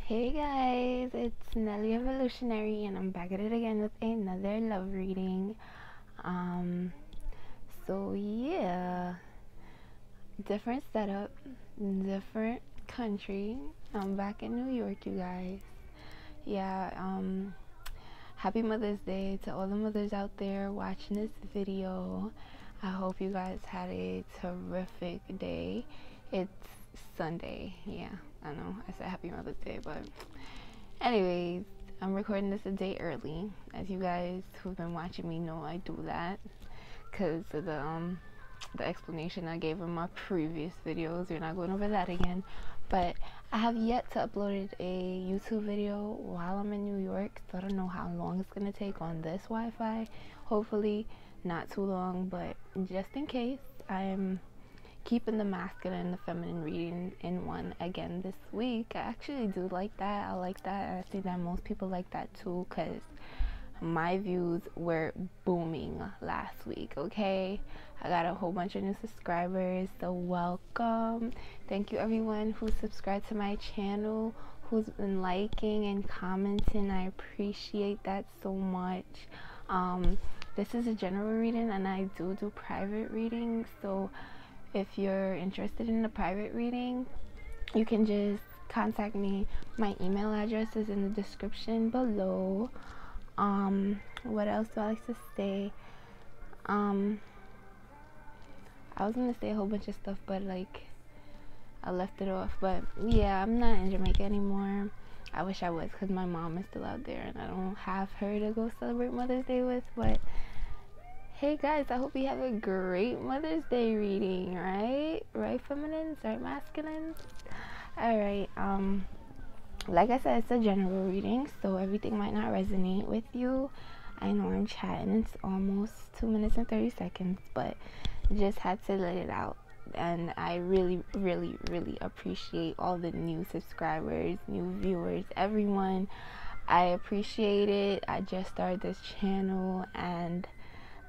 Hey guys, it's Nelly Evolutionary, and I'm back at it again with another love reading. Um, so yeah, different setup, different country. I'm back in New York, you guys. Yeah, happy Mother's Day to all the mothers out there watching this video. I hope you guys had a terrific day. It's Sunday. Yeah, I know I said happy Mother's Day, but anyways, I'm recording this a day early. As you guys who've been watching me know, I do that because of the explanation I gave in my previous videos. We're not going over that again. But I have yet to upload a YouTube video while I'm in New York, so I don't know how long it's gonna take on this Wi-Fi. Hopefully not too long, but just in case, I'm keeping the masculine and the feminine reading in one again this week. I actually do like that. I like that. I see that most people like that too, because my views were booming last week. Okay, I got a whole bunch of new subscribers, so welcome. Thank you everyone who subscribed to my channel, who's been liking and commenting. I appreciate that so much. This is a general reading, and I do private readings, so if you're interested in a private reading, you can just contact me. My email address is in the description below. What else do I like to say? I was gonna say a whole bunch of stuff, but like I left it off. But yeah, I'm not in Jamaica anymore. I wish I was, because my mom is still out there and I don't have her to go celebrate Mother's Day with. But hey guys, I hope you have a great Mother's Day reading, right feminines, right masculines. All right, like I said, it's a general reading, so everything might not resonate with you. I know I'm chatting, it's almost 2 minutes and 30 seconds, but just had to let it out. And I really appreciate all the new subscribers, new viewers, everyone. I appreciate it. I just started this channel, and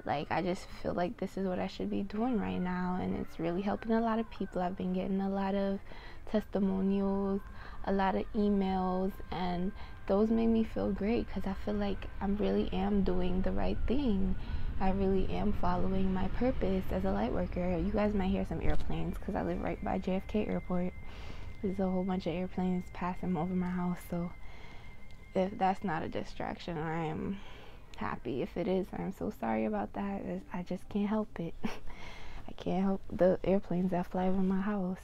like I just feel like this is what I should be doing right now, and it's really helping a lot of people. I've been getting a lot of testimonials, a lot of emails, and those made me feel great, because I feel like I really am doing the right thing. I really am following my purpose as a light worker. You guys might hear some airplanes because I live right by JFK Airport. There's a whole bunch of airplanes passing over my house, so if that's not a distraction, I am happy. If it is, I'm so sorry about that. I just can't help it. I can't help the airplanes that fly over my house.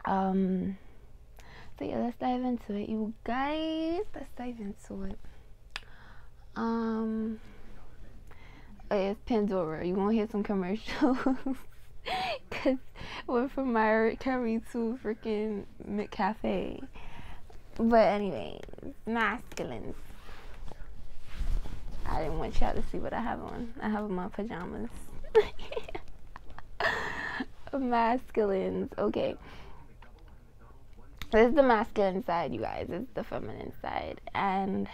So yeah, let's dive into it, you guys. Let's dive into it. It's Pandora. You won't hear some commercials because we're from Mariah Carey to freaking McCafe. But anyways, masculines. I didn't want y'all to see what I have on. I have on my pajamas. Masculines. Okay. This is the masculine side, you guys. It's the feminine side. And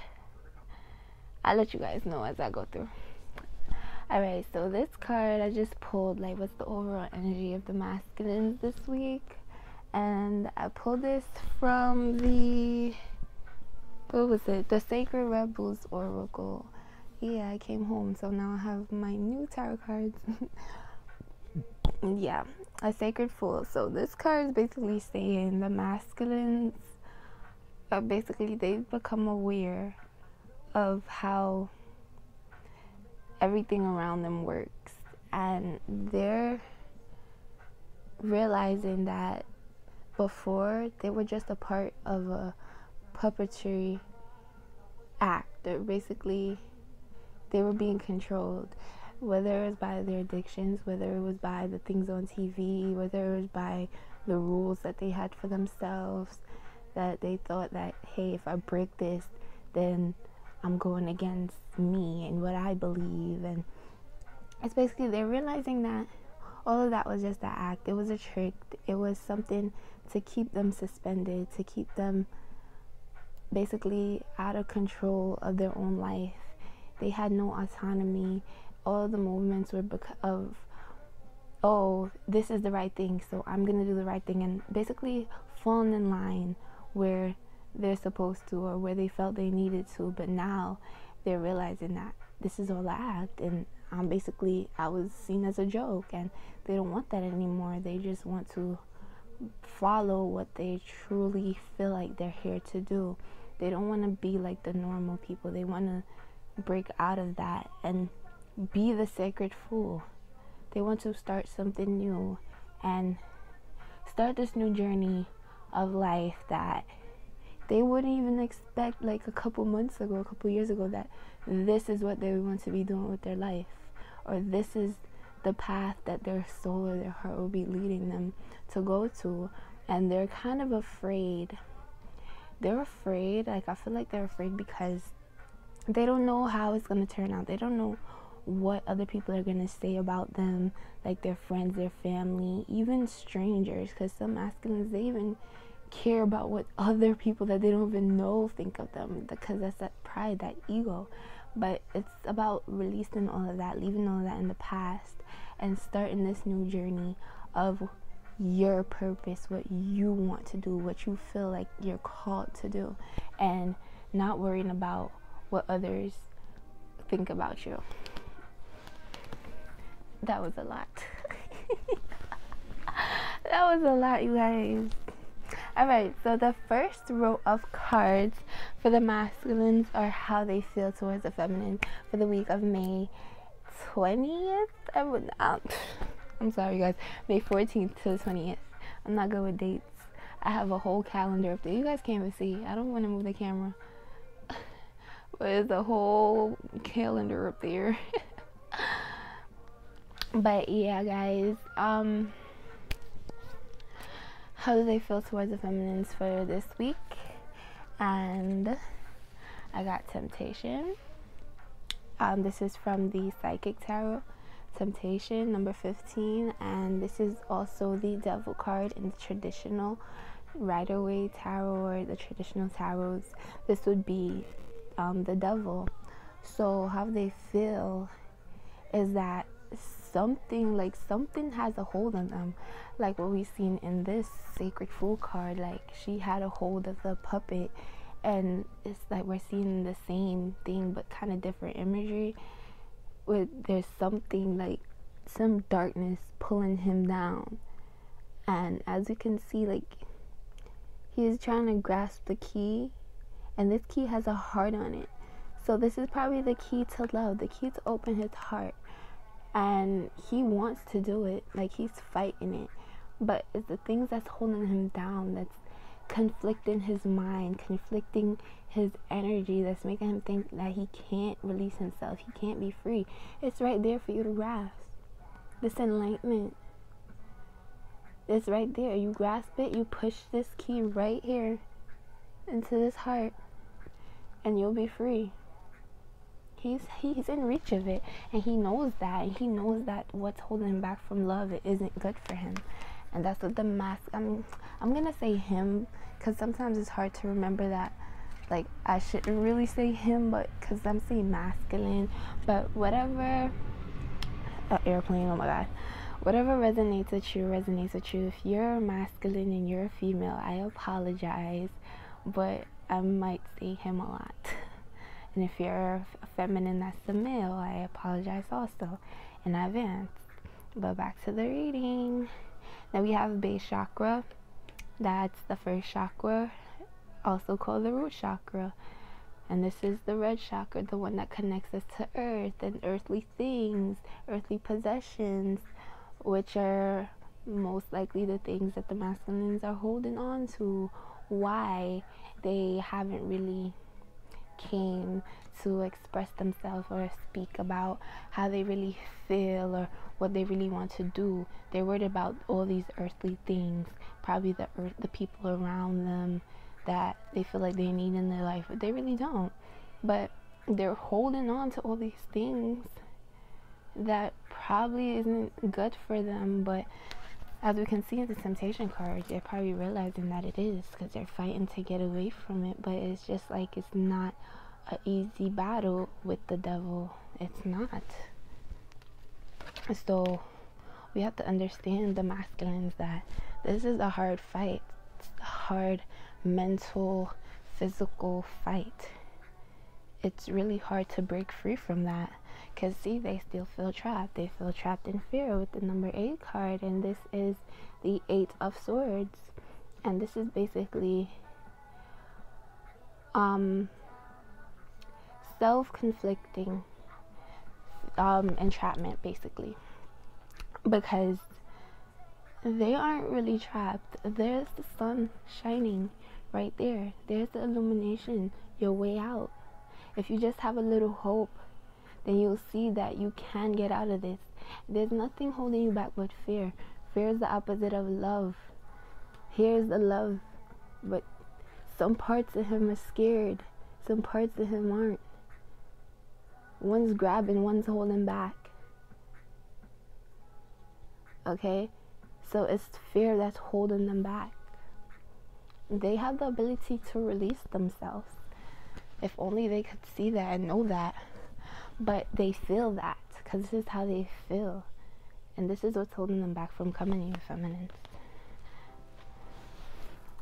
I'll let you guys know as I go through. Alright, so this card I just pulled, like, what's the overall energy of the masculines this week? And I pulled this from the, what was it? The Sacred Rebels Oracle. Yeah, I came home, so now I have my new tarot cards. Yeah, a Sacred Fool. So this card is basically saying the masculines, basically they've become aware of how everything around them works, and they're realizing that before they were just a part of a puppetry act. They were being controlled, whether it was by their addictions, whether it was by the things on TV, whether it was by the rules that they had for themselves, that they thought that, hey, if I break this, then I'm going against me and what I believe. And it's basically they're realizing that all of that was just an act. It was a trick. It was something to keep them suspended, to keep them basically out of control of their own life. They had no autonomy. All of the movements were because of, oh, this is the right thing, so I'm gonna do the right thing, and basically falling in line where they're supposed to or where they felt they needed to, but now they're realizing that this is all act, and I was seen as a joke, and they don't want that anymore. They just want to follow what they truly feel like they're here to do. They don't want to be like the normal people. They want to break out of that and be the sacred fool. They want to start something new and start this new journey of life that they wouldn't even expect like a couple months ago, a couple years ago, that this is what they want to be doing with their life, or this is the path that their soul or their heart will be leading them to go to. And they're kind of afraid. They're afraid, like I feel like they're afraid because they don't know how it's going to turn out. They don't know what other people are going to say about them, like their friends, their family, even strangers, because some masculines, they even care about what other people that they don't even know think of them, because that's that pride, that ego. But it's about releasing all of that, leaving all of that in the past, and starting this new journey of your purpose, what you want to do, what you feel like you're called to do, and not worrying about what others think about you. That was a lot. That was a lot, you guys. Alright, so the first row of cards for the masculines are how they feel towards the feminine for the week of May 20th. I'm sorry, guys. May 14th to the 20th. I'm not good with dates. I have a whole calendar up there. You guys can't even see. I don't want to move the camera. But there's a whole calendar up there. But yeah, guys. How do they feel towards the feminines for this week? And I got Temptation. This is from the Psychic Tarot. Temptation, number 15. And this is also the Devil card in the traditional Rider-Waite Tarot, or the traditional tarots. This would be the Devil. So how they feel is that something has a hold on them, like what we've seen in this Sacred Fool card. Like, she had a hold of the puppet, and it's like we're seeing the same thing but kind of different imagery. There's something like some darkness pulling him down, and as you can see, like, he's trying to grasp the key, and this key has a heart on it. So this is probably the key to love, the key to open his heart. And he wants to do it, like he's fighting it, but it's the things that's holding him down, that's conflicting his mind, conflicting his energy, that's making him think that he can't release himself, he can't be free. It's right there for you to grasp. This enlightenment, it's right there. You grasp it, you push this key right here into this heart, and you'll be free. He's in reach of it, and he knows that, and he knows that what's holding him back from love, it isn't good for him. And that's what the mask, I'm gonna say him, because sometimes it's hard to remember that, like, I shouldn't really say him, but because I'm saying masculine. But whatever, airplane, oh my god, whatever resonates with you, resonates with you. If you're masculine and you're a female, I apologize, but I might say him a lot. And if you're a feminine that's a male, I apologize also in advance. But back to the reading. Now we have base chakra. That's the first chakra, also called the root chakra. And this is the red chakra, the one that connects us to earth and earthly things, earthly possessions, which are most likely the things that the masculines are holding on to. Why they haven't really came to express themselves or speak about how they really feel or what they really want to do. They're worried about all these earthly things, probably the people around them that they feel like they need in their life, but they really don't. But they're holding on to all these things that probably isn't good for them. But as we can see in the Temptation card, they're probably realizing that it is, because they're fighting to get away from it. But it's just like, it's not an easy battle with the devil. It's not. So we have to understand, the masculines, that this is a hard fight. It's a hard mental, physical fight. It's really hard to break free from that, because see, they still feel trapped. They feel trapped in fear with the number 8 card, and this is the 8 of Swords, and this is basically self-conflicting entrapment, basically, because they aren't really trapped. There's the sun shining right there. There's the illumination, your way out. If you just have a little hope, then you'll see that you can get out of this. There's nothing holding you back but fear. Fear is the opposite of love. Here's the love, but some parts of him are scared. Some parts of him aren't. One's grabbing, one's holding back. Okay? So it's fear that's holding them back. They have the ability to release themselves. If only they could see that and know that. But they feel that, because this is how they feel. And this is what's holding them back from coming to you, feminines.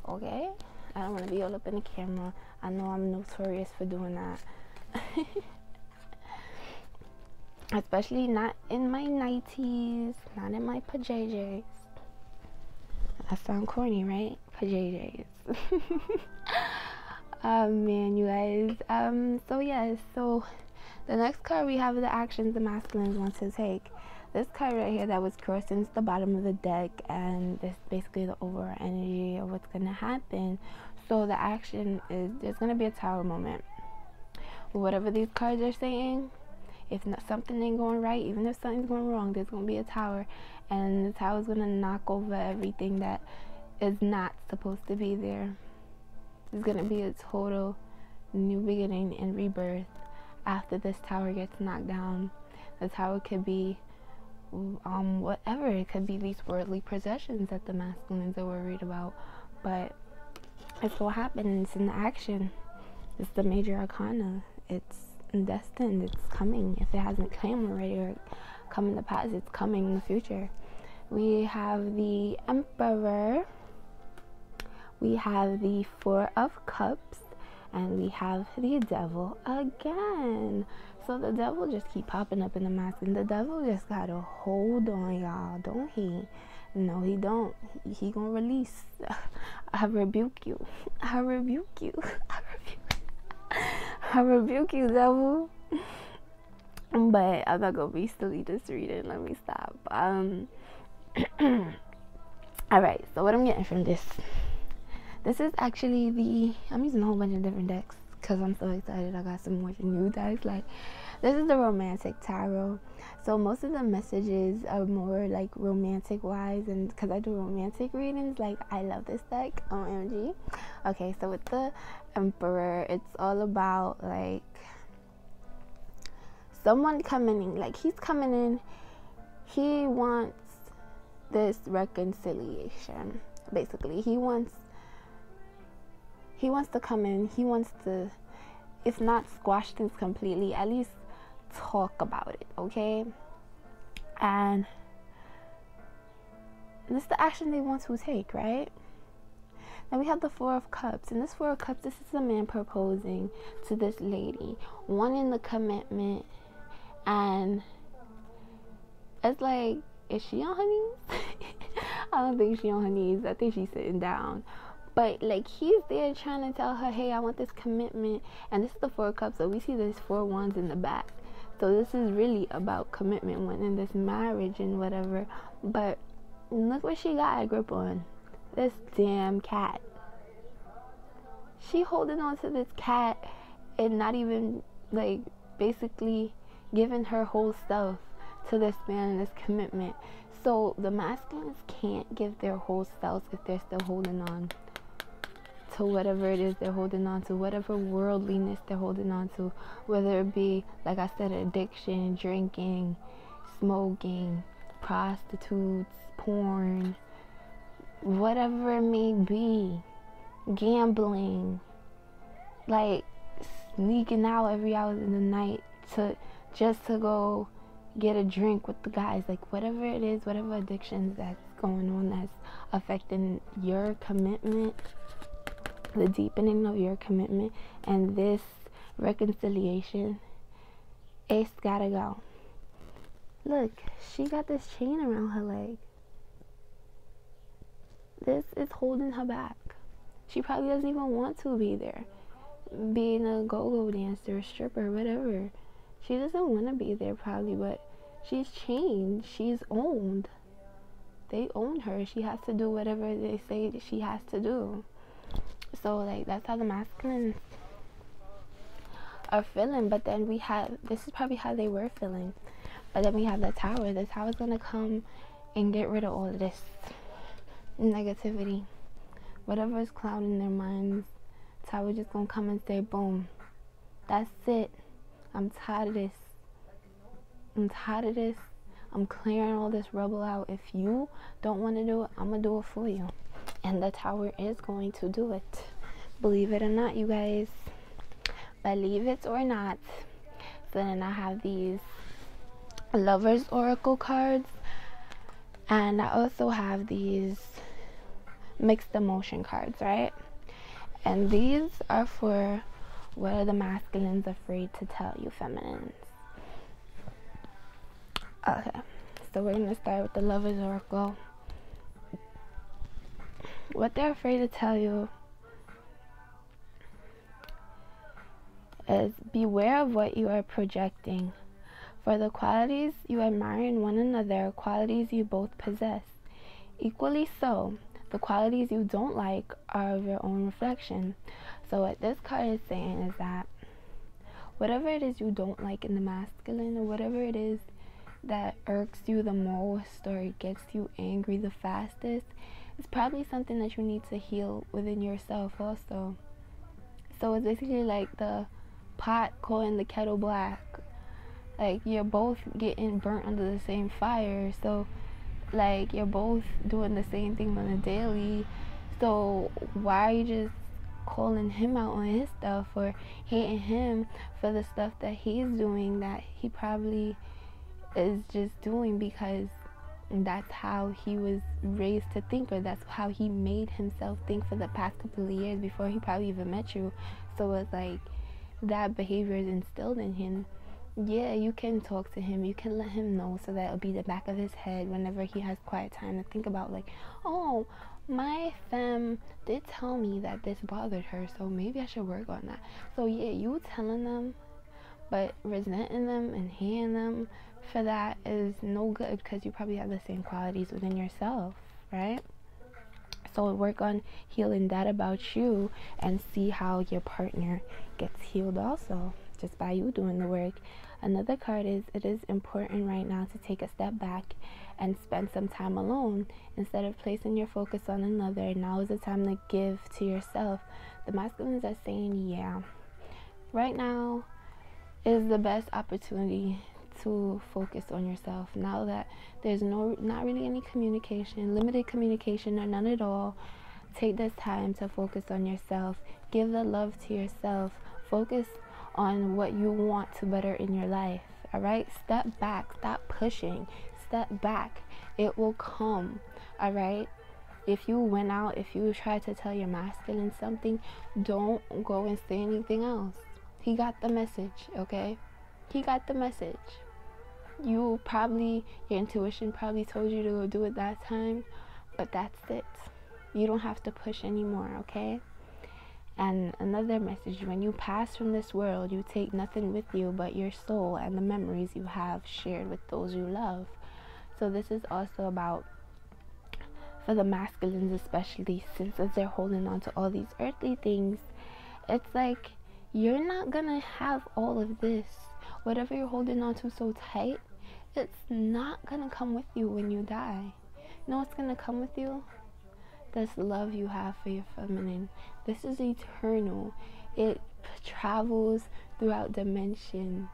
Okay? I don't want to be all up in the camera. I know I'm notorious for doing that. Especially not in my nighties, not in my pajayjays. That sound corny, right? Pajayjays. Man, you guys. So yeah, so the next card we have the actions the masculines want to take. This card right here that was crossed into the bottom of the deck, and this is basically the overall energy of what's gonna happen. So the action is, there's gonna be a tower moment. Whatever these cards are saying, if not, something ain't going right, even if something's going wrong, there's gonna be a tower, and the tower's gonna knock over everything that is not supposed to be there. It's gonna be a total new beginning and rebirth after this tower gets knocked down. The tower could be whatever. It could be these worldly possessions that the masculines are worried about, but it's what happens in the action. It's the major arcana. It's destined. It's coming. If it hasn't come already or come in the past, it's coming in the future. We have the Emperor, we have the 4 of Cups, and we have the Devil again. So the devil just keep popping up in the mask, and the devil just got a hold on y'all, don't he? No, he don't. He gonna release. I rebuke you. I rebuke you. I rebuke you. I rebuke you, devil. But I'm not gonna be silly this reading. Let me stop. Alright, so what I'm getting from this is actually the, I'm using a whole bunch of different decks because I'm so excited. I got some more new decks. Like, this is the romantic tarot. So most of the messages are more like romantic wise, and because I do romantic readings, like, I love this deck. OMG. Okay, so with the Emperor, it's all about like someone coming in, like he's coming in, he wants this reconciliation. Basically, he wants to come in, he wants to, if not squash things completely, at least talk about it, okay? And this is the action they want to take, right? Then we have the 4 of Cups, and this 4 of Cups, this is a man proposing to this lady, wanting the commitment, and it's like, is she on her knees? I don't think she's on her knees. I think she's sitting down. But like, he's there trying to tell her, hey, I want this commitment. And this is the 4 of Cups, so we see there's 4 wands in the back. So this is really about commitment, wanting this marriage and whatever. But look what she got a grip on. This damn cat. She holding on to this cat and not even, like, basically giving her whole self to this man and this commitment. So the masculines can't give their whole selves if they're still holding on to whatever it is they're holding on to, whatever worldliness they're holding on to, whether it be, like I said, addiction, drinking, smoking, prostitutes, porn, whatever it may be, gambling, like sneaking out every hour in the night to go get a drink with the guys, like whatever it is, whatever addictions that's going on that's affecting your commitment, the deepening of your commitment, and this reconciliation, it's gotta go. Look, she got this chain around her leg. This is holding her back. She probably doesn't even want to be there, being a go-go dancer, stripper, whatever. She doesn't want to be there probably, but she's chained. She's owned. They own her. She has to do whatever they say that she has to do. So, like, that's how the masculines are feeling. But then we have, this is probably how they were feeling. But then we have the Tower. The Tower's going to come and get rid of all of this negativity. Whatever is clouding their minds, Tower just going to come and say, boom. That's it. I'm tired of this. I'm tired of this. I'm clearing all this rubble out. If you don't want to do it, I'm going to do it for you. And the Tower is going to do it. Believe it or not, you guys. Believe it or not. So then I have these Lovers Oracle cards. And I also have these mixed emotion cards, right? And these are for what are the masculines afraid to tell you, feminines. Okay, so we're going to start with the Lovers Oracle. What they're afraid to tell you is beware of what you are projecting. For the qualities you admire in one another are qualities you both possess. Equally so, the qualities you don't like are of your own reflection. So what this card is saying is that whatever it is you don't like in the masculine, or whatever it is that irks you the most or gets you angry the fastest, it's probably something that you need to heal within yourself also. So it's basically like the pot calling the kettle black. Like, you're both getting burnt under the same fire. So, like, you're both doing the same thing on a daily. So why are you just calling him out on his stuff, or hating him for the stuff that he's doing that he probably is just doing because that's how he was raised to think, or that's how he made himself think for the past couple of years before he probably even met you. So it's like that behavior is instilled in him. Yeah, you can talk to him, you can let him know, so that it'll be the back of his head whenever he has quiet time to think about, like, oh, my femme did tell me that this bothered her, so maybe I should work on that. So yeah, you telling them, but resenting them and hating them for that is no good, because you probably have the same qualities within yourself, right? So work on healing that about you and see how your partner gets healed also, just by you doing the work. Another card is, it is important right now to take a step back and spend some time alone. Instead of placing your focus on another, now is the time to give to yourself. The masculines are saying, yeah, right now is the best opportunity to focus on yourself. Now that there's not really any communication, limited communication, or none at all, take this time to focus on yourself. Give the love to yourself. Focus on what you want to better in your life. All right, step back, stop pushing, step back. It will come. All right, if you went out, if you try to tell your masculine something, don't go and say anything else. He got the message. Okay, he got the message. Your intuition probably told you to go do it that time, but that's it. You don't have to push anymore. Okay. And another message, when you pass from this world, you take nothing with you but your soul and the memories you have shared with those you love. So this is also about, for the masculines especially, since as they're holding on to all these earthly things, it's like, you're not gonna have all of this. Whatever you're holding on to so tight, it's not gonna come with you when you die. You know what's gonna come with you? This love you have for your feminine. This is eternal. It travels throughout dimensions,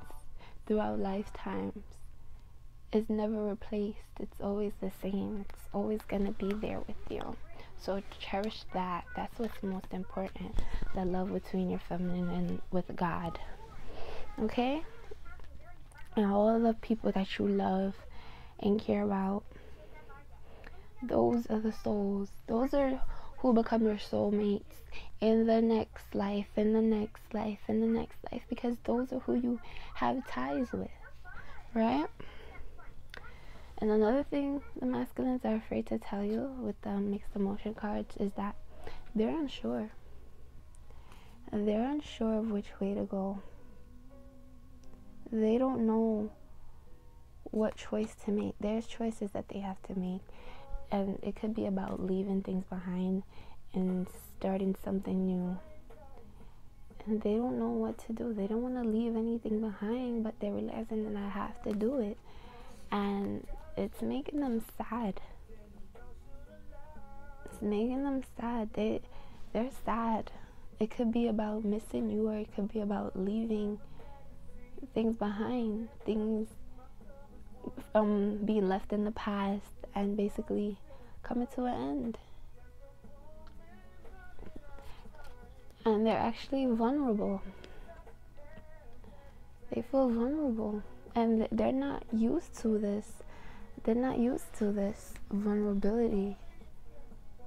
throughout lifetimes. It's never replaced. It's always the same. It's always gonna be there with you. So cherish that. That's what's most important. The love between your feminine and with God. Okay? And all the people that you love and care about, those are the souls. Those are who become your soulmates in the next life, in the next life, in the next life, because those are who you have ties with, right? And another thing the masculines are afraid to tell you with the mixed emotion cards is that they're unsure. They're unsure of which way to go. They don't know what choice to make. There's choices that they have to make, and it could be about leaving things behind and starting something new. And they don't know what to do. They don't want to leave anything behind, but they're realizing that I have to do it, and it's making them sad. It's making them sad. They're sad. It could be about missing you, or it could be about leaving things behind, things being left in the past and basically coming to an end. And they're actually vulnerable. They feel vulnerable, and they're not used to this. They're not used to this vulnerability,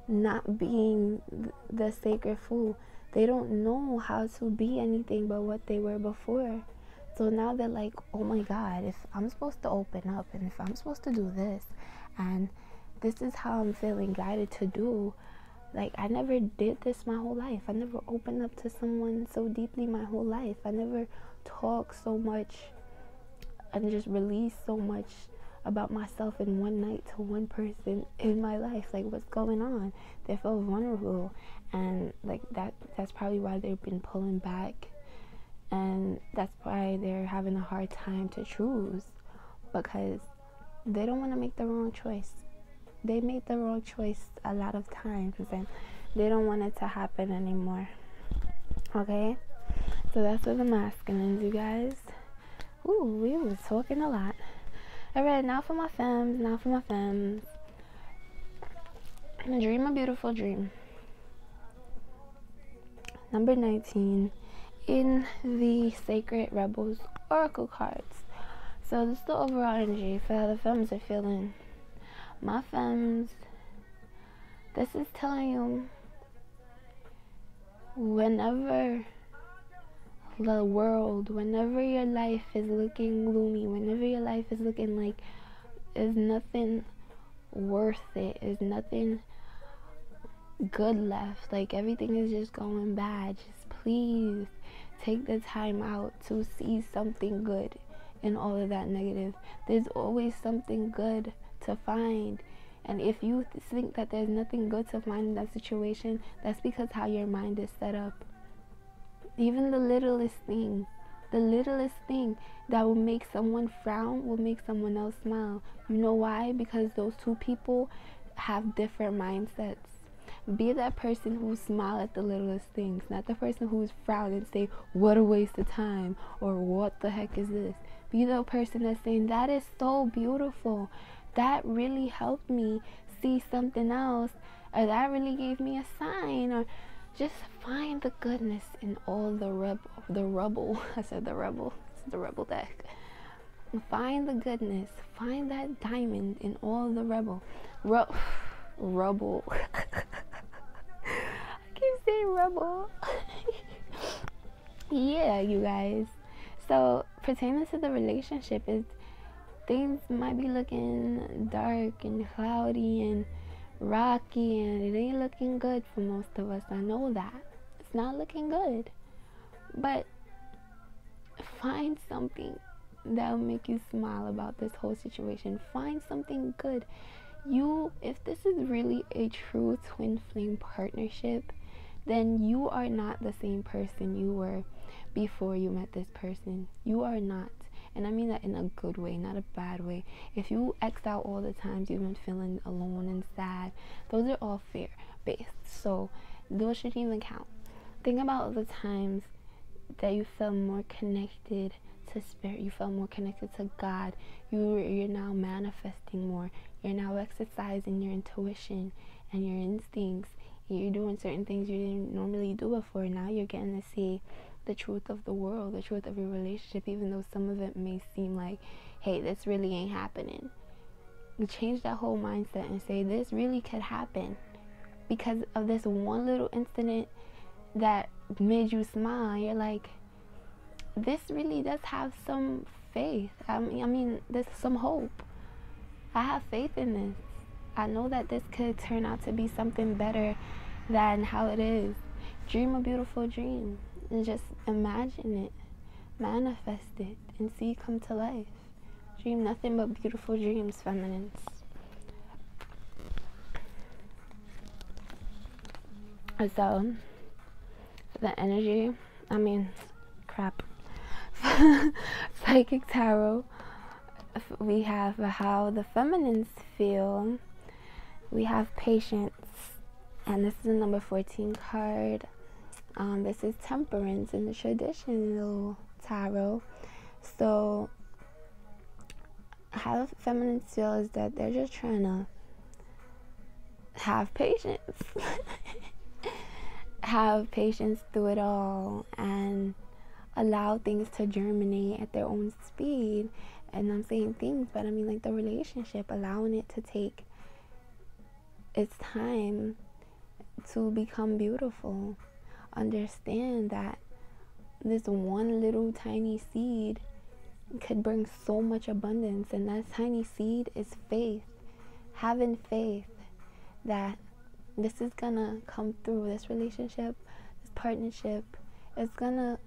not being the sacred fool. They don't know how to be anything but what they were before. So now they're like, oh my God, if I'm supposed to open up, and if I'm supposed to do this, and this is how I'm feeling guided to do, like, I never did this my whole life. I never opened up to someone so deeply my whole life. I never talked so much and just released so much about myself in one night to one person in my life. Like, what's going on? They feel vulnerable, and like that's probably why they've been pulling back, and that's why they're having a hard time to choose, because they don't want to make the wrong choice. They made the wrong choice a lot of times, and they don't want it to happen anymore. Okay, so that's for the masculines, you guys. Ooh, we were talking a lot. Alright, now for my femmes. Dream a beautiful dream. Number 19 in the Sacred Rebels Oracle cards. So this is the overall energy for how the femmes are feeling. My femmes, this is telling you, whenever the world, whenever your life is looking gloomy, whenever your life is looking like there's nothing worth it, there's nothing good left, like everything is just going bad, just please take the time out to see something good in all of that negative. There's always something good to find. And if you think that there's nothing good to find in that situation, that's because how your mind is set up. Even the littlest thing that will make someone frown will make someone else smile. You know why? Because those two people have different mindsets. Be that person who smile at the littlest things, not the person who's frown and say, what a waste of time, or what the heck is this. Be the person that's saying, that is so beautiful, that really helped me see something else, or that really gave me a sign, or just find the goodness in all the rubble. I said the rebel. It's the rebel deck. Find the goodness. Find that diamond in all the rubble. Rubble. I keep saying rubble. Yeah, you guys. So pertaining to the relationship, is things might be looking dark and cloudy and rocky, and it ain't looking good for most of us. I know that it's not looking good, but find something that will make you smile about this whole situation. Find something good. If this is really a true twin flame partnership, then you are not the same person you were before you met this person. You are not. And I mean that in a good way, not a bad way. If you X out all the times you've been feeling alone and sad, those are all fear-based. So those shouldn't even count. Think about the times that you felt more connected to spirit. You felt more connected to God. You're now manifesting more. You're now exercising your intuition and your instincts. You're doing certain things you didn't normally do before. Now you're getting to see the truth of the world, the truth of your relationship, even though some of it may seem like, hey, this really ain't happening. You change that whole mindset and say, this really could happen. because of this one little incident that made you smile. You're like, this really does have some faith. I mean, there's some hope. I have faith in this. I know that this could turn out to be something better than how it is. Dream a beautiful dream and just imagine it, manifest it, and see it come to life. Dream nothing but beautiful dreams, feminines. So, the energy, Psychic Tarot, we have how the feminines feel. We have patience, and this is the number 14 card. This is temperance in the traditional tarot. So how the feminines feel is that they're just trying to have patience. Have patience through it all and allow things to germinate at their own speed. And I'm saying things, but I mean like the relationship, allowing it to take its time to become beautiful. Understand that this one little tiny seed could bring so much abundance, and that tiny seed is faith. Having faith that this is gonna come through, this relationship, this partnership, it's gonna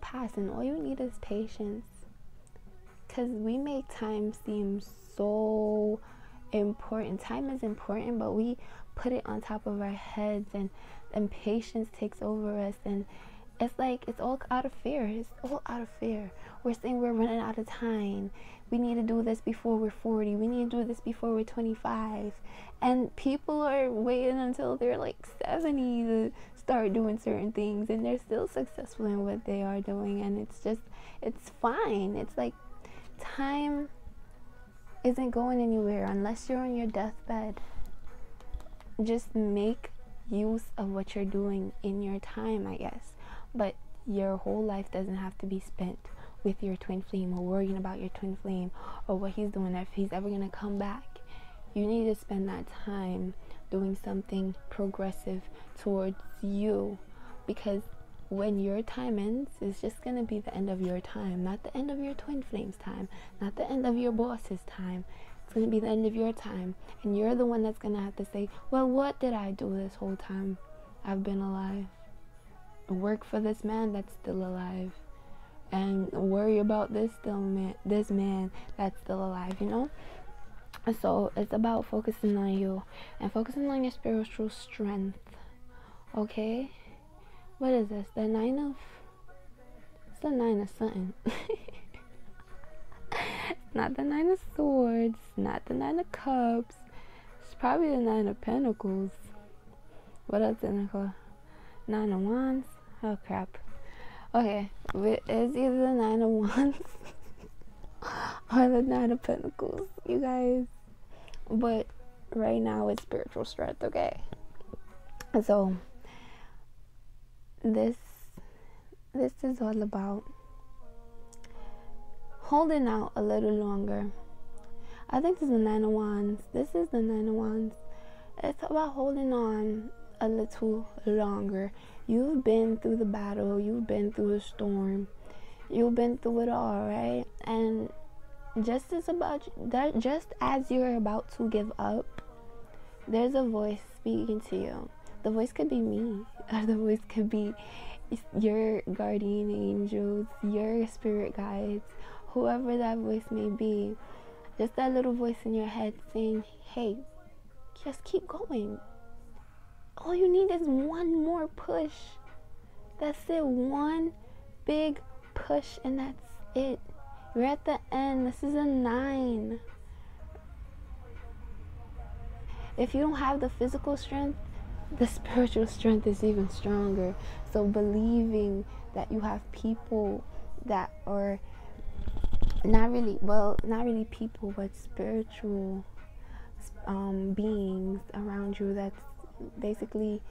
pass, and all you need is patience. Because we make time seem so important. Time is important, but we put it on top of our heads, and patience takes over us, and it's like it's all out of fear. It's all out of fear. We're saying we're running out of time. We need to do this before we're 40. We need to do this before we're 25. And people are waiting until they're like 70 to start doing certain things, and they're still successful in what they are doing, and it's fine. It's like time isn't going anywhere unless you're on your deathbed. Just make use of what you're doing in your time, I guess. But your whole life doesn't have to be spent with your twin flame or worrying about your twin flame or what he's doing, if he's ever going to come back. You need to spend that time doing something progressive towards you, because when your time ends, it's just going to be the end of your time, not the end of your twin flame's time, not the end of your boss's time. It's going to be the end of your time, and you're the one that's going to have to say, well, what did I do this whole time I've been alive? Work for this man that's still alive, and worry about this man that's still alive, you know? So it's about focusing on you and focusing on your spiritual strength. Okay? What is this? It's the 9 of something. It's not the 9 of swords, not the 9 of cups. It's probably the 9 of pentacles. What else is it called? 9 of wands. Oh crap. Okay, it's either the 9 of wands or the 9 of pentacles, you guys. But right now it's spiritual strength, okay? So this is all about holding out a little longer. I think this is the 9 of wands. This is the 9 of wands. It's about holding on a little longer. You've been through the battle. You've been through the storm. You've been through it all, right? And just as you're about to give up, there's a voice speaking to you. The voice could be me, or the voice could be your guardian angels, your spirit guides, whoever that voice may be. Just that little voice in your head saying, hey, just keep going. All you need is one more push. That's it. One big push, and that's it. You're at the end. This is a 9. If you don't have the physical strength, the spiritual strength is even stronger. So believing that you have people that are not really people, but spiritual beings around you that's basically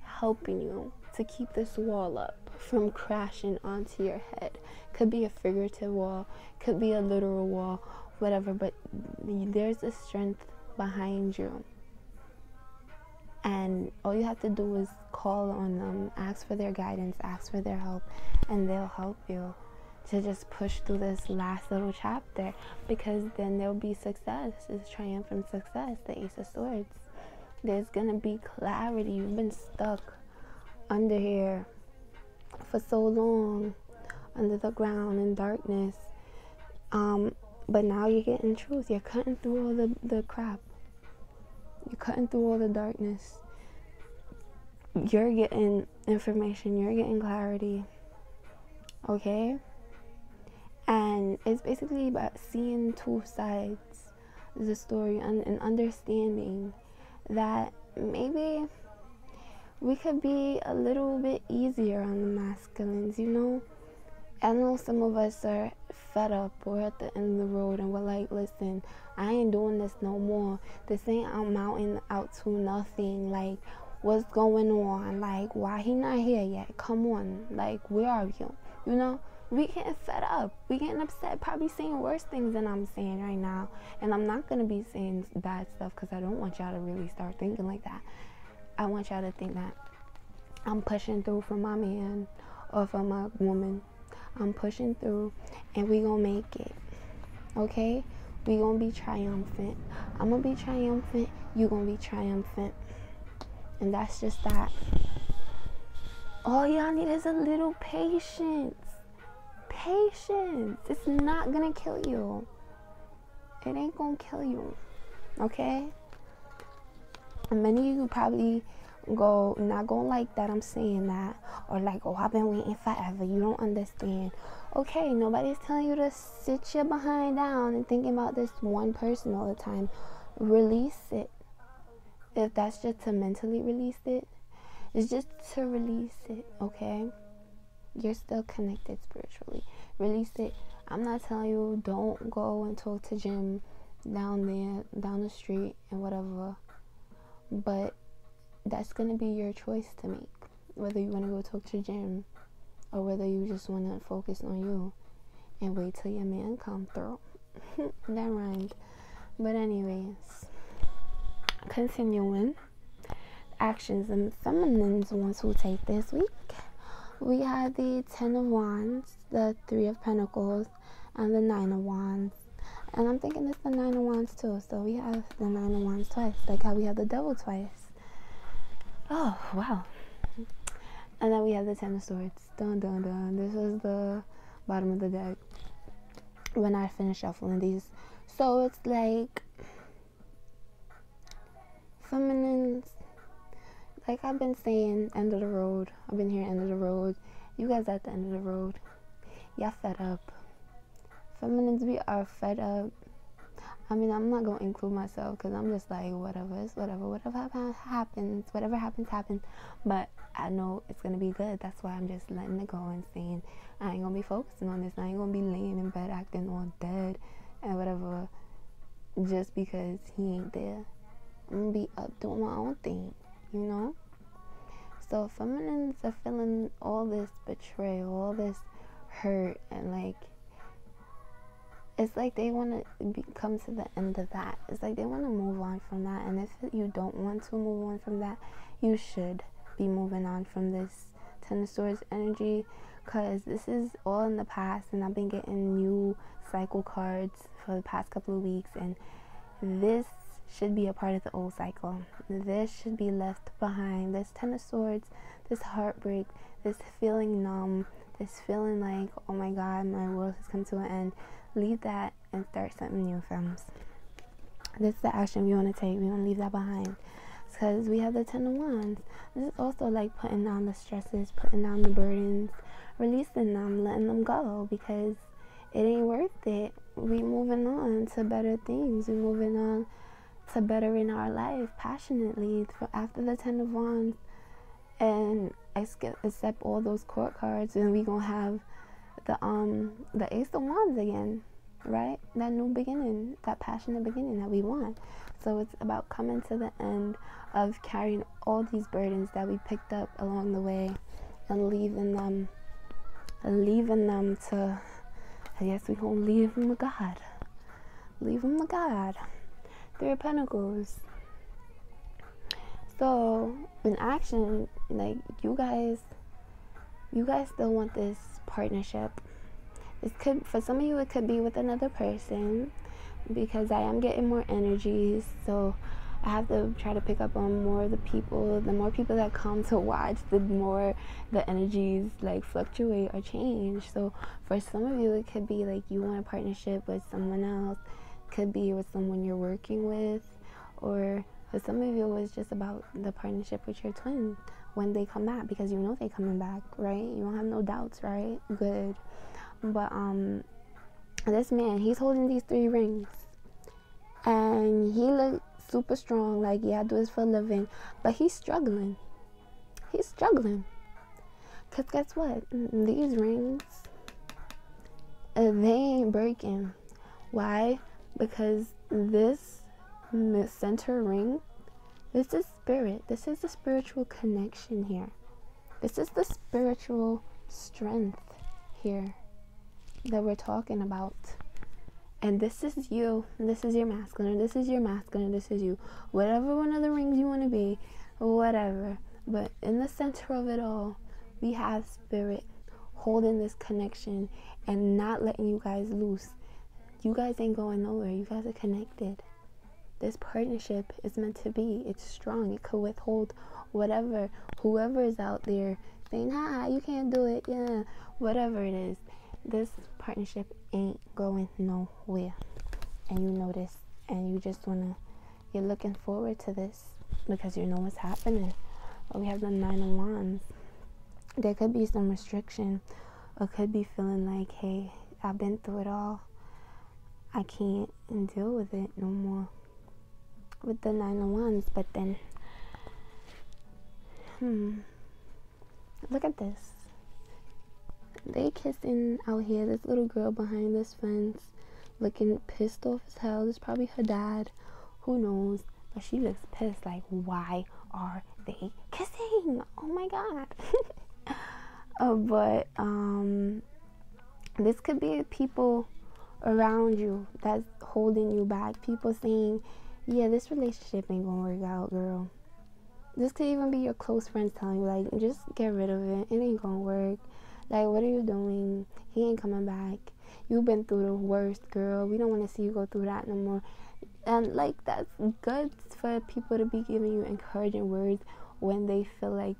helping you to keep this wall up from crashing onto your head. Could be a figurative wall, could be a literal wall, whatever, but there's a strength behind you. And all you have to do is call on them, ask for their guidance, ask for their help, and they'll help you to just push through this last little chapter, because then there'll be success. It's triumphant success, the Ace of Swords. There's gonna be clarity. You've been stuck under here for so long, under the ground in darkness. But now you're getting truth. You're cutting through all the crap. You're cutting through all the darkness. You're getting information. You're getting clarity. Okay? And it's basically about seeing two sides of the story and understanding that maybe we could be a little bit easier on the masculines, you know? I know some of us are fed up. We're at the end of the road and we're like, listen, I ain't doing this no more. This ain't amounting out to nothing. Like, what's going on? Like, why he not here yet? Come on. Like, where are you? You know? We getting fed up. We getting upset. Probably saying worse things than I'm saying right now. And I'm not going to be saying bad stuff because I don't want y'all to really start thinking like that. I want y'all to think that I'm pushing through for my man or for my woman. I'm pushing through and we gonna make it. Okay? We gonna be triumphant. I'm gonna be triumphant. You gonna be triumphant. And that's just that. All y'all need is a little patience. Patience. It's not gonna kill you. It ain't gonna kill you. Okay? And many of you probably not gonna like that I'm saying that, or like, oh, I've been waiting forever. You don't understand. Okay, nobody's telling you to sit your behind down and thinking about this one person all the time. Release it. If that's just to mentally release it, it's just to release it. Okay? You're still connected spiritually. Release it. I'm not telling you don't go and talk to Jim down there, down the street and whatever, but that's going to be your choice to make, whether you want to go talk to Jim or whether you just want to focus on you and wait till your man come through. That rhymed. But anyways, continuing. Actions and feminines want to take this week. We have the 10 of Wands, the 3 of Pentacles, and the 9 of Wands. And I'm thinking it's the 9 of Wands too. So we have the 9 of Wands twice, like how we have the Devil twice. Oh, wow. And then we have the 10 of Swords. Dun, dun, dun. This is the bottom of the deck when I finish shuffling these. So it's like feminines, like I've been saying, end of the road. I've been here, end of the road. You guys at the end of the road. Y'all fed up. Feminines, we are fed up. I mean, I'm not going to include myself because I'm just like, whatever, it's whatever. Whatever happens, whatever happens, happens. But I know it's going to be good. That's why I'm just letting it go and saying, I ain't going to be focusing on this. I ain't going to be laying in bed acting all dead and whatever just because he ain't there. I'm going to be up doing my own thing, you know? So feminines are feeling all this betrayal, all this hurt, and like, it's like they want to come to the end of that. It's like they want to move on from that. And if you don't want to move on from that, you should be moving on from this 10 of Swords energy, because this is all in the past. And I've been getting new cycle cards for the past couple of weeks. And this should be a part of the old cycle. This should be left behind. This 10 of Swords, this heartbreak, this feeling numb, this feeling like, oh my God, my world has come to an end. Leave that and start something new, friends. This is the action we want to take. We want to leave that behind. Because we have the 10 of Wands. This is also like putting down the stresses, putting down the burdens, releasing them, letting them go, because it ain't worth it. We moving on to better things. We moving on to bettering our life passionately after the 10 of Wands. And accept all those court cards, and we gonna have the Ace of Wands again, right? That new beginning, that passionate beginning that we want. So it's about coming to the end of carrying all these burdens that we picked up along the way and leaving them to, I guess we gonna leave them to God. Leave them to God. 3 of Pentacles. So in action, like, you guys still want this partnership. This could, for some of you, it could be with another person, because I am getting more energies, so I have to try to pick up on more of the people. The more people that come to watch, the more the energies like fluctuate or change. So for some of you, it could be like you want a partnership with someone else, could be with someone you're working with, or for some of you, it's just about the partnership with your twin when they come back, because you know they coming back, right? You don't have no doubts, right? Good. But this man, he's holding these 3 rings, and he looks super strong, like, yeah, I do this for a living, but he's struggling. Because guess what? These rings, they ain't breaking. Why? Because this center ring, this is spirit. This is the spiritual connection here. This is the spiritual strength here that we're talking about. And this is you. This is your masculine. This is your masculine. This is you. Whatever one of the rings you want to be, whatever. But in the center of it all, we have spirit holding this connection and not letting you guys loose. You guys ain't going nowhere. You guys are connected. This partnership is meant to be. It's strong. It could withhold whatever, whoever is out there saying, you can't do it. Yeah, whatever it is. This partnership ain't going nowhere. And you know this. And you just you're looking forward to this because you know what's happening. But we have the 9 of Wands. There could be some restriction, or could be feeling like, hey, I've been through it all. I can't deal with it no more. With the 9 of Wands. But then, look at this. They kissing out here. This little girl behind this fence, looking pissed off as hell. This is probably her dad. Who knows? But she looks pissed. Like, why are they kissing? Oh my God. But this could be people around you that's holding you back. People saying, yeah, this relationship ain't gonna work out, girl. This could even be your close friends telling you, like, just get rid of it. It ain't gonna work. Like, what are you doing? He ain't coming back. You've been through the worst, girl. We don't want to see you go through that no more. And, like, that's good for people to be giving you encouraging words when they feel like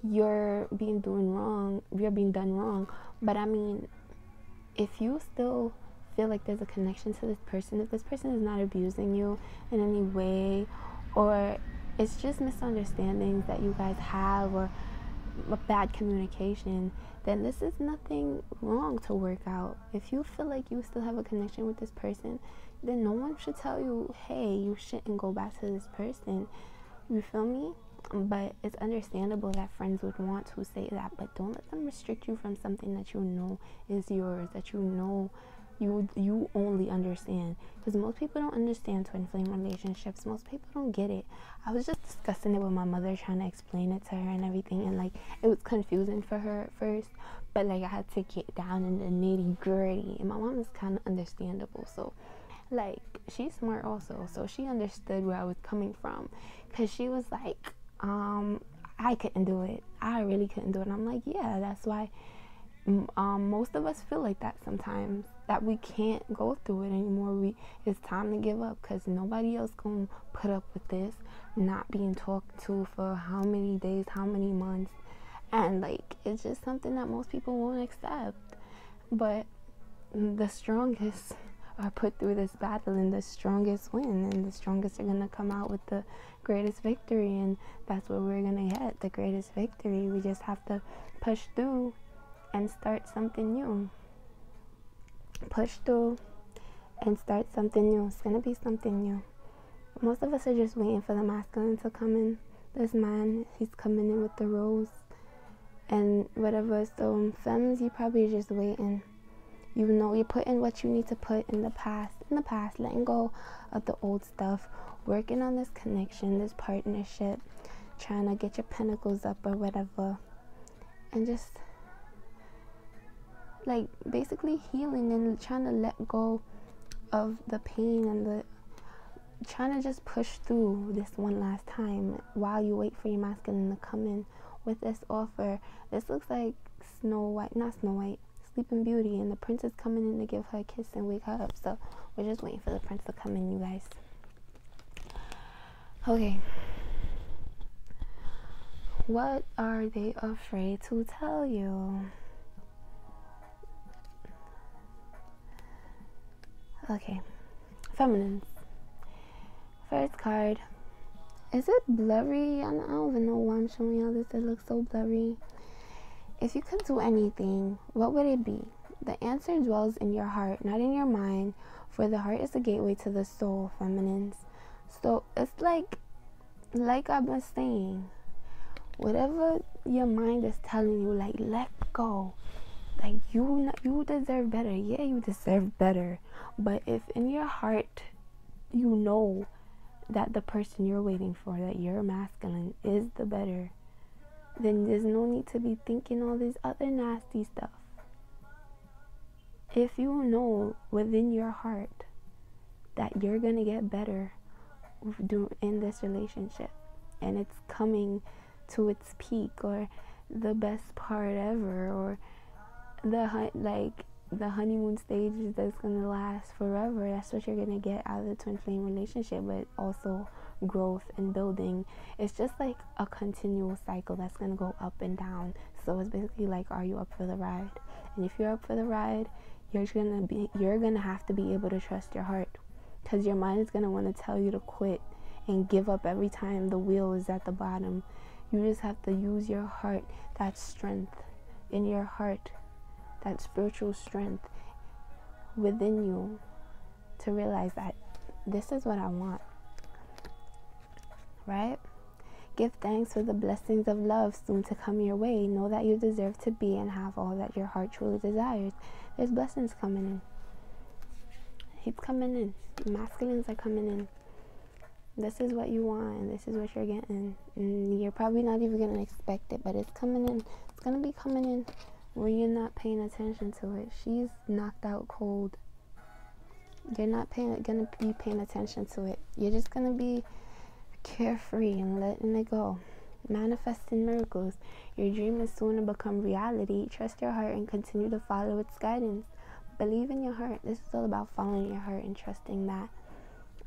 you're being done wrong. But, I mean, if you still feel like there's a connection to this person, if this person is not abusing you in any way, or it's just misunderstandings that you guys have, or a bad communication, then this is nothing wrong to work out. If you feel like you still have a connection with this person, then no one should tell you, hey, you shouldn't go back to this person. You feel me? But it's understandable that friends would want to say that, but don't let them restrict you from something that you know is yours, that you know you only understand. Because most people don't understand twin flame relationships. Most people don't get it. I was just discussing it with my mother, trying to explain it to her and everything, and like, it was confusing for her at first, but like, I had to get down in the nitty gritty. And my mom is kind of understandable, so like, she's smart also, so she understood where I was coming from, because she was like, I couldn't do it. I really couldn't do it. And I'm like, yeah, that's why most of us feel like that sometimes, that we can't go through it anymore. It's time to give up, because nobody else gonna put up with this not being talked to for how many days, how many months, and like, it's just something that most people won't accept. But the strongest are put through this battle, and the strongest win, and the strongest are gonna come out with the greatest victory, and that's what we're gonna get, the greatest victory. We just have to push through and start something new. Push through and start something new. It's gonna be something new. Most of us are just waiting for the masculine to come in. This man, he's coming in with the rose and whatever. So femmes, you probably just waiting. You know, you're putting what you need to put in the past, letting go of the old stuff, working on this connection, this partnership, trying to get your pentacles up or whatever, and just like basically healing and trying to let go of the pain and trying to just push through this one last time while you wait for your masculine to come in with this offer. This looks like not Snow White, Sleeping Beauty, and the prince is coming in to give her a kiss and wake her up. So we're just waiting for the prince to come in, you guys. Okay. What are they afraid to tell you? Okay. Feminines. First card. Is it blurry? I don't even know why I'm showing y'all this. It looks so blurry. If you could do anything, what would it be? The answer dwells in your heart, not in your mind, for the heart is the gateway to the soul, feminines. So it's like I was saying, whatever your mind is telling you, like, let go. Like, you deserve better. Yeah, you deserve better. But if in your heart you know that the person you're waiting for, that your masculine is the better, then there's no need to be thinking all this other nasty stuff. If you know within your heart that you're gonna get better in this relationship, and it's coming to its peak, or the best part ever, or the honeymoon stage that's gonna last forever, that's what you're gonna get out of the twin flame relationship. But also growth and building. It's just like a continual cycle that's gonna go up and down. So it's basically like, are you up for the ride? And if you're up for the ride, you're gonna have to be able to trust your heart, because your mind is gonna want to tell you to quit and give up every time the wheel is at the bottom. You just have to use your heart, that strength in your heart, that spiritual strength within you, to realize that this is what I want, right? Give thanks for the blessings of love soon to come your way. Know that you deserve to be and have all that your heart truly desires. There's blessings coming in. He's coming in. Masculines are coming in. This is what you want, and this is what you're getting. And you're probably not even going to expect it, but it's coming in. It's going to be coming in when you're not paying attention to it. She's knocked out cold. You're not going to be paying attention to it. You're just going to be carefree and letting it go. Manifesting miracles. Your dream is soon to become reality. Trust your heart and continue to follow its guidance. Believe in your heart. This is all about following your heart and trusting that.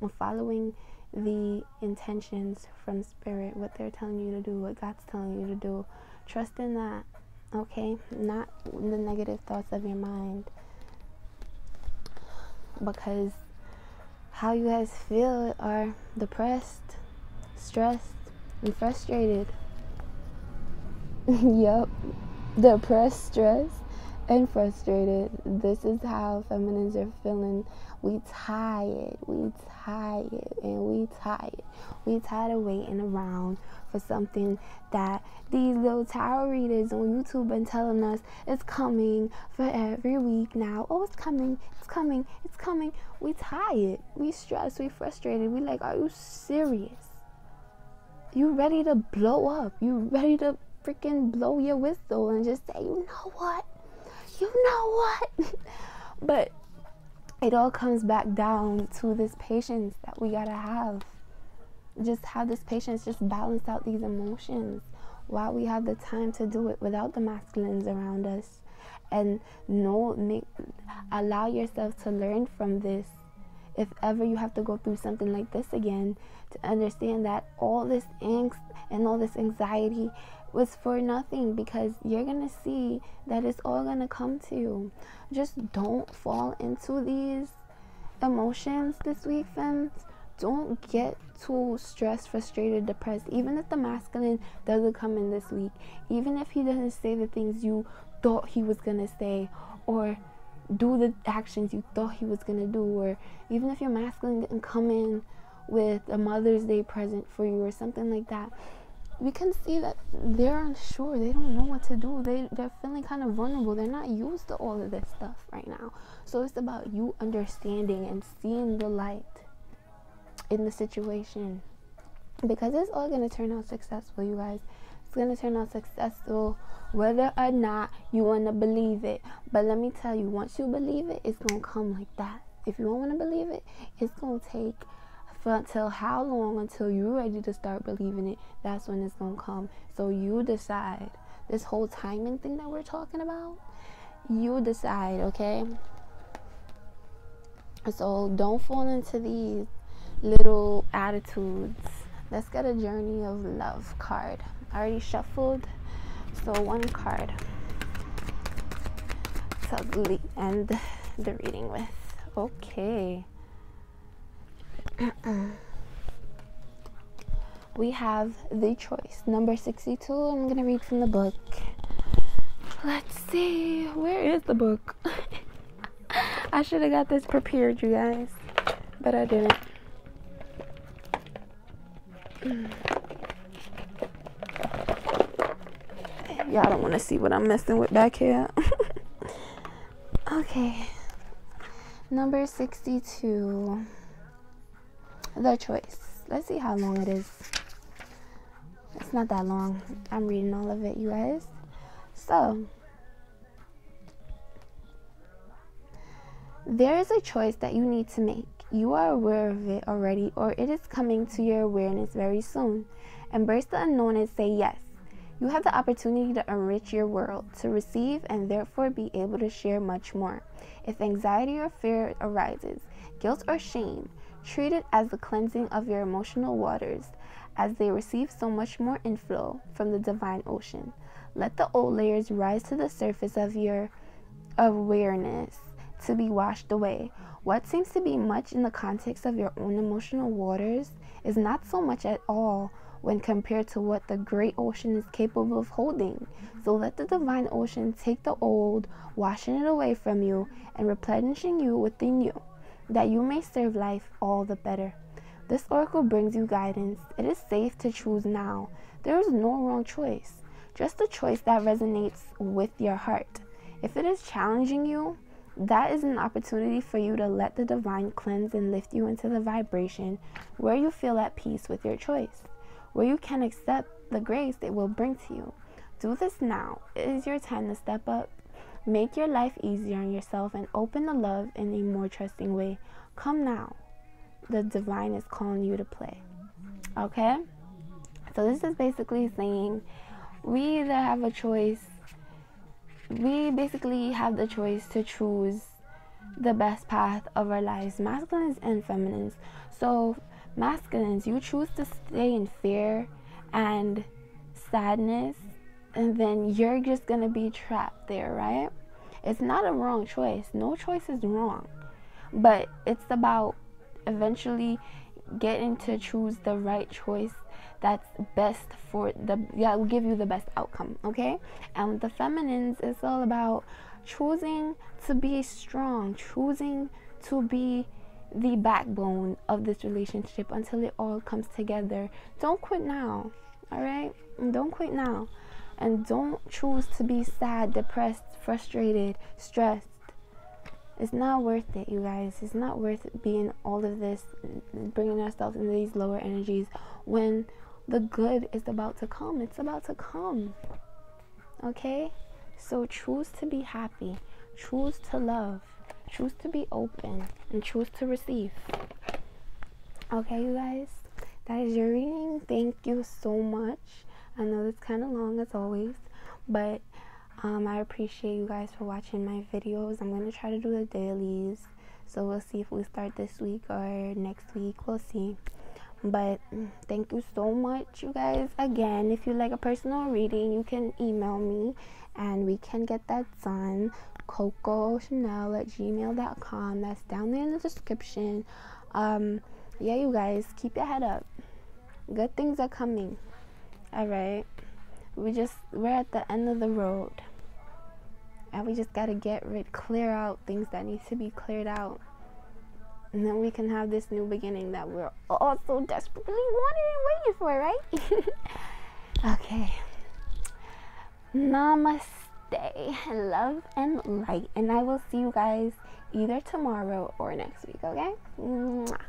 And following the intentions from spirit, what they're telling you to do, what God's telling you to do. Trust in that, okay? Not the negative thoughts of your mind. Because how you guys feel are depressed, stressed, and frustrated. Yep. Depressed, stressed, and frustrated. This is how feminines are feeling. We tired, and we tired of waiting around for something that these little tarot readers on YouTube been telling us is coming for every week now. Oh, it's coming. We tired, we stressed, we frustrated. We like, are you serious? You ready to blow up? You ready to freaking blow your whistle and just say, you know what? But it all comes back down to this patience that we gotta have. Just have this patience, just balance out these emotions while we have the time to do it without the masculines around us. And allow yourself to learn from this. If ever you have to go through something like this again, to understand that all this angst and all this anxiety was for nothing, because you're gonna see that it's all gonna come to you. Just don't fall into these emotions this week, femmes. Don't get too stressed, frustrated, depressed. Even if the masculine doesn't come in this week, even if he doesn't say the things you thought he was gonna say, or do the actions you thought he was gonna do, or even if your masculine didn't come in with a Mother's Day present for you or something like that, we can see that they're unsure. They don't know what to do. They're feeling kind of vulnerable. They're not used to all of this stuff right now. So it's about you understanding and seeing the light in the situation, because it's all going to turn out successful, you guys. It's going to turn out successful whether or not you want to believe it. But let me tell you, once you believe it, it's going to come like that. If you don't want to believe it, it's going to take for until how long? Until you're ready to start believing it. That's when it's gonna come. So you decide. This whole timing thing that we're talking about, you decide, okay? So don't fall into these little attitudes. Let's get a Journey of Love card. I already shuffled, so one card to end the reading with. Okay. We have the choice, number 62. I'm gonna read from the book. Let's see, where is the book? I should have got this prepared, you guys, but I didn't. Y'all don't want to see what I'm messing with back here. Okay, number 62, the choice. Let's see how long it is. It's not that long. I'm reading all of it, you guys. So, there is a choice that you need to make. You are aware of it already, or it is coming to your awareness very soon. Embrace the unknown and say yes. You have the opportunity to enrich your world, to receive and therefore be able to share much more. If anxiety or fear arises, guilt or shame, treat it as the cleansing of your emotional waters, as they receive so much more inflow from the divine ocean. Let the old layers rise to the surface of your awareness to be washed away. What seems to be much in the context of your own emotional waters is not so much at all when compared to what the great ocean is capable of holding. So let the divine ocean take the old, washing it away from you and replenishing you with the new, that you may serve life all the better. This oracle brings you guidance. It is safe to choose now. There is no wrong choice, just a choice that resonates with your heart. If it is challenging you, that is an opportunity for you to let the divine cleanse and lift you into the vibration where you feel at peace with your choice, where you can accept the grace it will bring to you. Do this now. It is your time to step up, make your life easier on yourself, and open the love in a more trusting way. Come now. The divine is calling you to play. Okay? So this is basically saying we either have a choice. We basically have the choice to choose the best path of our lives, masculines and feminines. So masculines, you choose to stay in fear and sadness, and then you're just gonna be trapped there, right? It's not a wrong choice. No choice is wrong, but it's about eventually getting to choose the right choice that's best for that will give you the best outcome. Okay? And the feminines, it's all about choosing to be strong, choosing to be the backbone of this relationship until it all comes together. Don't quit now. All right? Don't quit now. And don't choose to be sad, depressed, frustrated, stressed. It's not worth it, you guys. It's not worth being all of this, bringing ourselves into these lower energies when the good is about to come. It's about to come. Okay? So choose to be happy. Choose to love. Choose to be open. And choose to receive. Okay, you guys? That is your reading. Thank you so much. I know it's kind of long as always, but I appreciate you guys for watching my videos. I'm going to try to do the dailies, so we'll see if we start this week or next week. We'll see. But thank you so much, you guys. Again, if you like a personal reading, you can email me and we can get that done. CocoChanel@gmail.com. That's down there in the description. Yeah, you guys, keep your head up. Good things are coming. All right, we're at the end of the road, and we just gotta clear out things that need to be cleared out, and then we can have this new beginning that we're all so desperately wanting and waiting for, right? Okay, namaste, love and light, and I will see you guys either tomorrow or next week. Okay. Mwah.